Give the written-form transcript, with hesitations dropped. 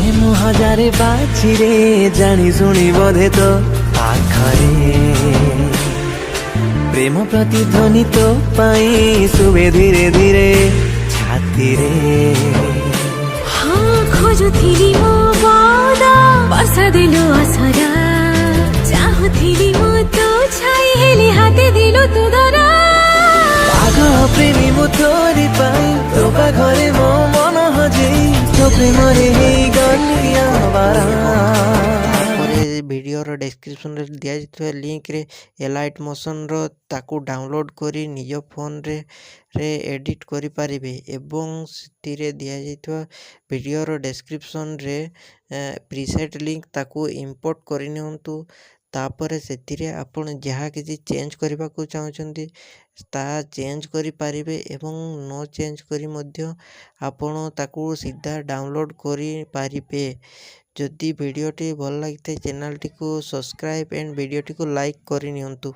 ପ୍ରେମ ହଜାରେ ବାଛିରେ ଜାଣି ଶୁଣି ବୋଧେ ତ ପାଖରେ ପ୍ରେମ ପ୍ରତିଧ୍ୱନି ତୋ ପାଇଁ ଶୁଭେ ଧୀରେ ଧୀରେ ଛାତିରେ। ହଁ ଖୋଜୁଥିଲି ମୋ ବଦ ବର୍ଷା ଦେଲୁ ଅସରା ଚାହୁଁଥିଲି ମୁଁ ତୋ ଛାଇ ହେଲି ହାତେ ଦିଲୁ ତୁ ଧରା। ପାଗଳ ପ୍ରେମୀ ମୁଁ ତୋରି ପାଇଁ ତୋ ପାଖରେ ମୋ ମନ ହଜେଇ ତୋ ପ୍ରେମରେ ହେଇଗଲି ଆବାରା। ভিডিওর ডেসক্রিপশনে দিয়াଯାଇଥିବା লিঙ্কରେ ଏଲାଇଟ୍ ମୋସନ୍ର ତାକୁ ଡାଉନଲୋଡ଼ କରି ନିଜ ଫୋନରେ ଏଡ଼ିଟ୍ କରିପାରିବେ ଏବଂ ସେଥିରେ ଦିଆଯାଇଥିବା ଭିଡ଼ିଓର ଡେସକ୍ରିପସନରେ ପ୍ରିସେଟ୍ ଲିଙ୍କ୍ ତାକୁ ଇମ୍ପୋର୍ଟ କରିନିଅନ୍ତୁ। ତାପରେ ସେଥିରେ ଆପଣ ଯାହା କିଛି ଚେଞ୍ଜ କରିବାକୁ ଚାହୁଁଛନ୍ତି ତାହା ଚେଞ୍ଜ କରିପାରିବେ ଏବଂ ନ ଚେଞ୍ଜ କରି ମଧ୍ୟ ଆପଣ ତାକୁ ସିଧା ଡାଉନଲୋଡ଼ କରିପାରିବେ। ଯଦି ଭିଡ଼ିଓଟି ଭଲ ଲାଗିଥାଏ ଚ୍ୟାନେଲଟିକୁ ସବସ୍କ୍ରାଇବ୍ ଏଣ୍ଡ ଭିଡ଼ିଓଟିକୁ ଲାଇକ୍ କରିନିଅନ୍ତୁ।